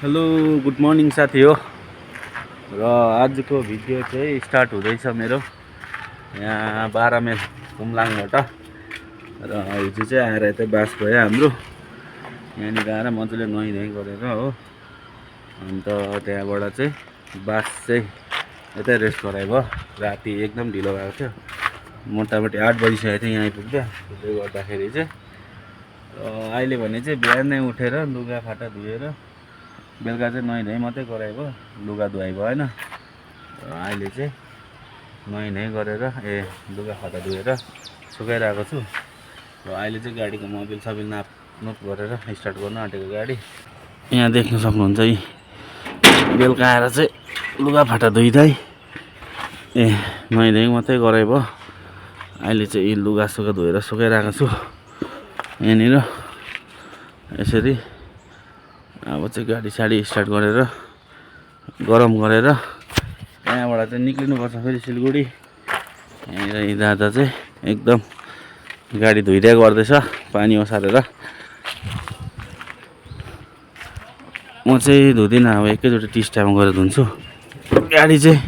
Hello good morning साथी हो र आजको भिडियो चाहिँ स्टार्ट हुँदैछ मेरो यहाँ 12 माइल कुम्लाङबाट र हिजो चाहिँ आएर यतै बास भयो हाम्रो यहाँनिर आएर मजाले नुहाइ गरेर हो अन्त त्यहाँबाट चाहिँ बास चाहिँ यतै रेस्ट गराइ भयो राति एकदम ढिलो भएको थियो मोटामोटी 8 बजिसकेको थियो यहाँ आइपुग्दा त्यसले गर्दाखेरि चाहिँ अहिले भने चाहिँ बिहानै उठेर लुगा फाटा धुएर बेलुका चाहिँ नुहाइ मात्रै गराइ भयो लुगा धुवाइ भएन र अहिले चाहिँ नुहाइ गरेर लुगा फाटा धुएर सुकाइरहेको छु र अहिले चाहिँ गाडीको मोबिल सबिल नाप गरेर स्टार्ट गर्न आँटेको गाडी यहाँ देख्न सक्नुहुन्छ यी बेलुका आएर चाहिँ लुगा फाटा धुइदै नुहाइ मात्रै गराइ भयो अहिले चाहिँ यी लुगा सुगा धुएर सुकाइरहेको छु यहाँनिर यसरी अब चाहिँ गाडी साडी स्टार्ट गरेर गरम गरेर त्यहाँबाट चाहिँ निक्लिनुपर्छ फेरि सिलगढी यहाँनिर जाँदा चाहिँ एकदम गाडी धुइदै गर्दैछ पानी ओसारेर म चाहिँ धुँदिनँ अब एकैचोटि टिस्टामा गएर धुन्छु गाडी चाहिँ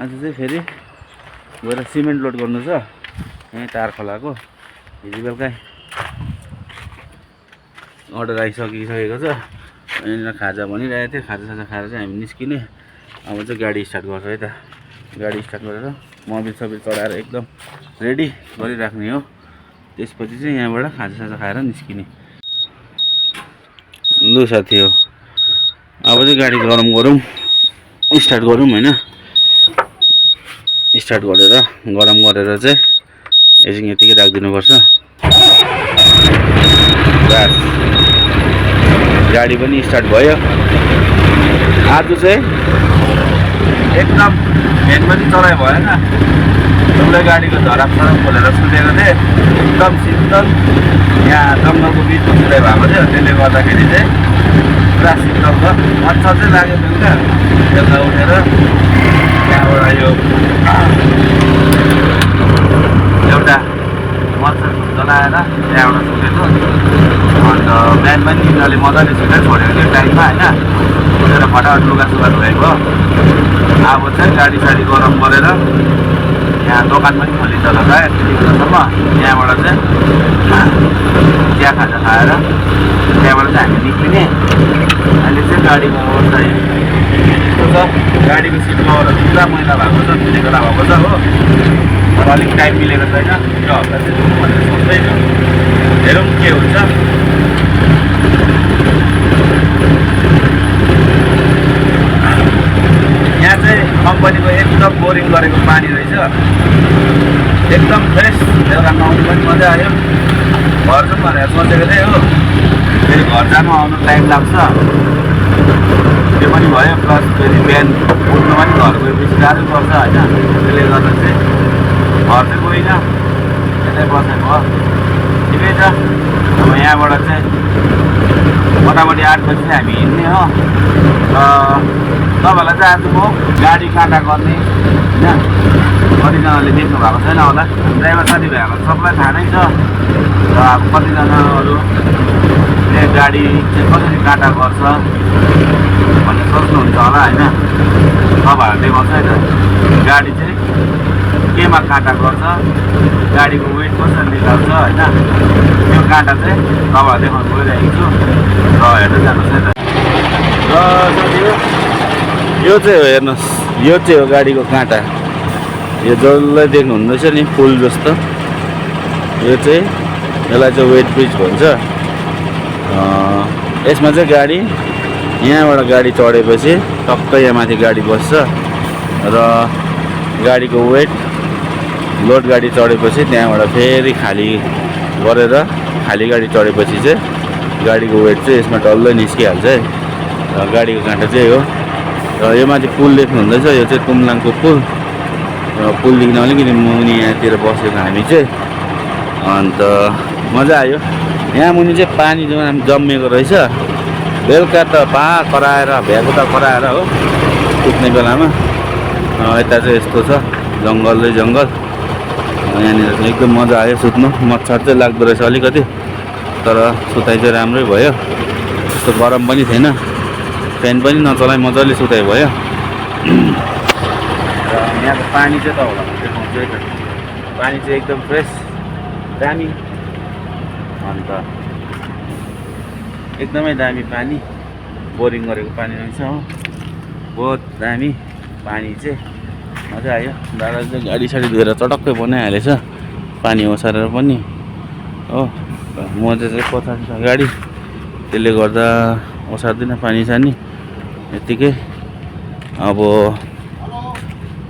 आज चाहिँ फेरि गएर सिमेन्ट लोड गर्नु छ यहीँ तार खोलाको हिजो बेलुकै अर्डर आइसकिसकेको छ यहाँनिर खाजा भनिरहेको थियो खाजा खाएर चाहिँ हामी निस्किने अब चाहिँ गाडी स्टार्ट गर्छ है त गाडी स्टार्ट गरेर मोबिल सबिल चढाएर एकदम रेडी गरिराख्ने हो त्यसपछि चाहिँ यहाँबाट खाजा खाएर निस्किने लु साथी हो अब चाहिँ गाडी गरम गरौँ स्टार्ट गरौँ होइन स्टार्ट गरेर गरम गरेर चाहिँ एकछिन यतिकै राखिदिनुपर्छ बस गाडी पनि स्टार्ट भयो आज चाहिँ एकदम फेन पनि चलाइ भएन एउटै गाडीको झराप खोलेर सुतेको थिएँ एकदम शीतल यहाँ जङ्गलको बिचमा सुताइ भएको थियो त्यसले गर्दाखेरि चाहिँ पुरा शीतल भयो मच्छर चाहिँ लाग्यो बेलुका उठेर त्यहाँबाट यो एउटा मच्छर जलाएर त्यहाँबाट सुतेको अन्त बिहान पनि यिनीहरूले मजाले सुतेर छोडेको थियो टाइममा होइन सुतेर फटाफट लुगा सुगा धोएको अब चाहिँ गाडी साडी गरम गरेर यहाँ दोकान पनि खोलिन्छ होला प्रायः त्यतिखेरसम्म त्यहाँबाट चाहिँ चिया खाजा खाएर त्यहाँबाट चाहिँ हामी निक्लिने अहिले चाहिँ गाडीको अवस्था यस्तो छ गाडीको सिट कभर पुरा मैला भएको छ धुनेको भएको छ हो तर अलिक टाइम मिलेको छैन यो हप्ता चाहिँ जाउँ भनेर सोच्दैछु हेरौँ के हुन्छ यहाँ चाहिँ कम्पनीको एकदम बोरिङ गरेको पानी रहेछ एकदम फ्रेस बेलुका नुहाउनु पनि मजा आयो घर जाउँ भनेर सोचेको थिएँ हो फेरि घर जानु आउनु टाइम लाग्छ त्यो पनि भयो प्लस फेरि बिहान उठ्नु पनि घर गएपछि गाह्रो पर्छ होइन त्यसले गर्दा चाहिँ घर चाहिँ गइनँ यतै बसेको हो ठिकै छ अब यहाँबाट चाहिँ मोटामोटी 8 बजी चाहिँ हामी हिँड्ने हो र तपाईँहरूलाई चाहिँ आज म गाडी काँटा गर्ने होइन कतिजनाले देख्नु भएको छैन होला ड्राइभर साथीभाइहरूलाई सबलाई थाहा नै छ र अब कतिजनाहरूले गाडी चाहिँ कसरी काँटा गर्छ भन्ने सोच्नुहुन्छ होला होइन तपाईँहरूले देखाउँछ है त गाडी चाहिँ केमा काँटा गर्छ गाडीको वेट कसरी निकाल्छ होइन त्यो काँटा चाहिँ तपाईँहरू देखाउनु गइरहेको छु र हेर्दै जानुहोस् है त र साथीहरू यो चाहिँ हो हेर्नुहोस् यो चाहिँ हो गाडीको काँटा यो जसलाई देख्नुहुँदैछ नि फुल जस्तो यो चाहिँ यसलाई चाहिँ वेट ब्रिज भन्छ यसमा चाहिँ गाडी यहाँबाट गाडी चढेपछि टक्कै यहाँ माथि गाडी बस्छ र गाडीको वेट लोड गाडी चढेपछि त्यहाँबाट फेरि खाली गरेर खाली गाडी चढेपछि चाहिँ गाडीको वेट चाहिँ यसमा डल्लै निस्किहाल्छ है र गाडीको काँटा चाहिँ हो र यो माथि पुल देख्नुहुँदैछ यो चाहिँ कुम्लाङको पुल र पुलदेखि अलिकति मुनि यहाँतिर बसेको हामी चाहिँ अन्त मजा आयो यहाँ मुनि चाहिँ पानी जम्मिएको रहेछ बेलुका त कराएर भ्याएको त कराएर हो पुग्ने बेलामा यता चाहिँ यस्तो छ जङ्गलै जङ्गल यहाँनिर चाहिँ एकदम मजा आयो सुत्नु। मच्छर चाहिँ लाग्दो रहेछ अलिकति, तर सुताइ चाहिँ राम्रै भयो। त्यस्तो गरम पनि थिएन, फ्यान पनि नचलाइ मजाले सुताइ भयो। र यहाँको पानी चाहिँ तपाईँहरूलाई देखाउँछु है त। पानी चाहिँ एकदम फ्रेस, दामी, अन्त एकदमै दामी पानी। बोरिङ गरेको पानी रहेछ हो, बहुत दामी पानी चाहिँ, मजा आयो। दादा चाहिँ गाडी साडी धोएर चटक्कै बनाइहालेछ पानी ओसारेर पनि हो। म चाहिँ पछाडि छ गाडी, त्यसले गर्दा ओसार्दिनँ पानी सानी यत्तिकै। अब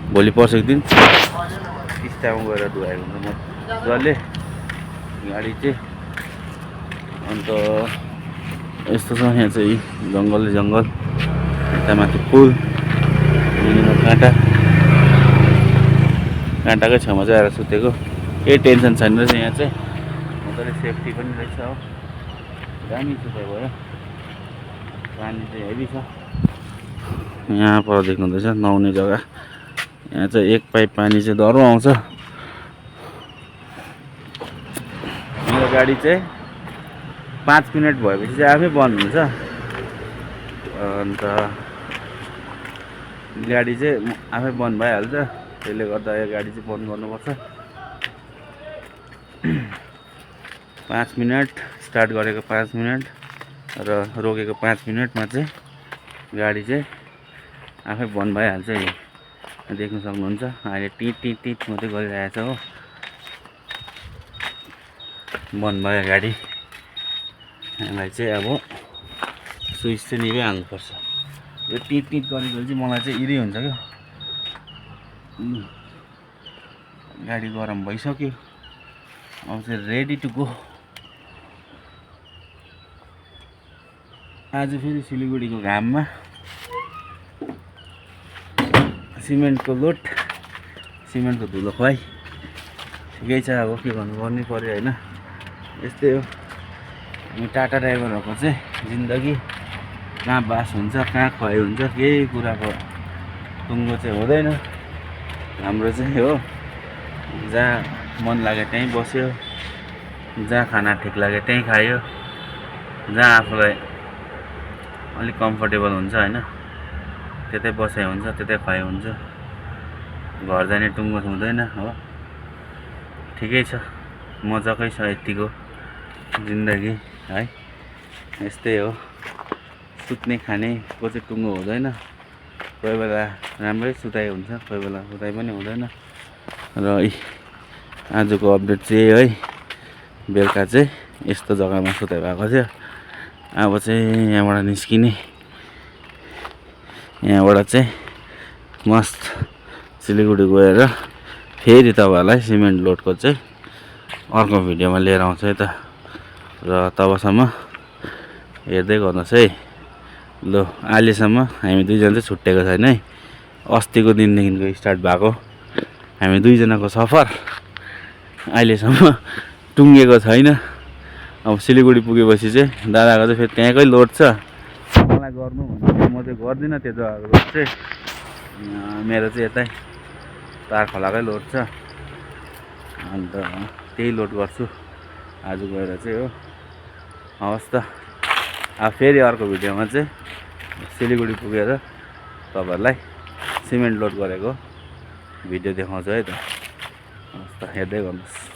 भोलि पर्सिको दिन टिस्टामा गएर धुवाएको हुन्छ मजाले गाडी चाहिँ। अन्त यस्तो छ यहाँ चाहिँ जङ्गलै जङ्गल, यता माथि पुल, काँटाकै छेउमा चाहिँ आएर सुतेको, केही टेन्सन छैन रहेछ। यहाँ चाहिँ मजाले सेफ्टी पनि रहेछ हो, दामी सुताइ भयो। पानी चाहिँ हेभी छ। यहाँ पर देख्नु हुँदैछ नुहाउने जग्गा। यहाँ चाहिँ एक पाइप पानी चाहिँ डह्रो आउँछ। मेरो गाडी चाहिँ 5 मिनट भएपछि चाहिँ आफै बन्द हुन्छ। अन्त गाडी चाहिँ आफै बन्द भइहाल्छ, त्यसले गर्दा यो गाडी चाहिँ बन्द गर्नुपर्छ। 5 मिनट स्टार्ट गरेको 5 मिनट र रोकेको 5 मिनटमा चाहिँ गाडी चाहिँ आफै बन्द भइहाल्छ। यो देख्न सक्नुहुन्छ, अहिले टिट टिट टिट मात्रै गरिरहेछ हो, बन्द भयो गाडी। यसलाई चाहिँ अब स्विच चाहिँ निभाइहाल्नुपर्छ। यो टिट टिट गरेको चाहिँ मलाई चाहिँ इरी हुन्छ क्या। गाडी गरम भइसक्यो, अब चाहिँ रेडी टु गो। आज फेरि सिलगढीको घाममा सिमेन्टको लोड, सिमेन्टको धुलो खुवाइ, ठिकै छ। अब के गर्नु, गर्नै पर्यो होइन, यस्तै हो। हामी टाटा ड्राइभरहरूको चाहिँ जिन्दगी कहाँ बास हुन्छ, कहाँ खुवाइ हुन्छ, केही कुराको टुङ्गो चाहिँ हुँदैन। हाम्रो चाहिँ हो, जहाँ मन लाग्यो त्यहीँ बस्यो, जहाँ खाना ठिक लाग्यो त्यहीँ खायो, जहाँ आफूलाई अलिक कम्फर्टेबल हुन्छ होइन त्यतै बसाइ हुन्छ, त्यतै खुवाइ हुन्छ। घर जाने टुङ्गो हुँदैन हो। ठिकै छ, मजाकै छ यतिको जिन्दगी है। यस्तै हो, सुत्ने खानेको चाहिँ टुङ्गो हुँदैन। कोही बेला राम्रै सुताइ हुन्छ, कोही बेला सुताइ पनि हुँदैन। र आजको अपडेट चाहिँ है, बेलुका चाहिँ यस्तो जग्गामा सुताइ भएको थियो। अब चाहिँ यहाँबाट निस्किने, यहाँबाट चाहिँ मस्त सिलगढी गएर फेरि तपाईँहरूलाई सिमेन्ट लोडको चाहिँ अर्को भिडियोमा लिएर आउँछु है त। र तबसम्म हेर्दै गर्नुहोस् है। ल अहिलेसम्म हामी दुईजना चाहिँ छुट्टेको छैन है। अस्तिको दिनदेखिको स्टार्ट भएको हामी दुईजनाको सफर अहिलेसम्म टुङ्गेको छैन। अब सिलगढी पुगेपछि चाहिँ दादाको चाहिँ फेरि त्यहाँकै लोड छ, मलाई गर्नु भन्दा म चाहिँ गर्दिनँ त्यो जग्गाको लोड चाहिँ। मेरो चाहिँ यतै तारखोलाकै लोड छ, अन्त त्यही लोड गर्छु आज गएर चाहिँ हो। हवस् त, अब फेरि अर्को भिडियोमा चाहिँ सिलगढी पुगेर तपाईँहरूलाई सिमेन्ट लोड गरेको भिडियो देखाउँछु है त। हवस् त, हेर्दै गर्नुहोस्।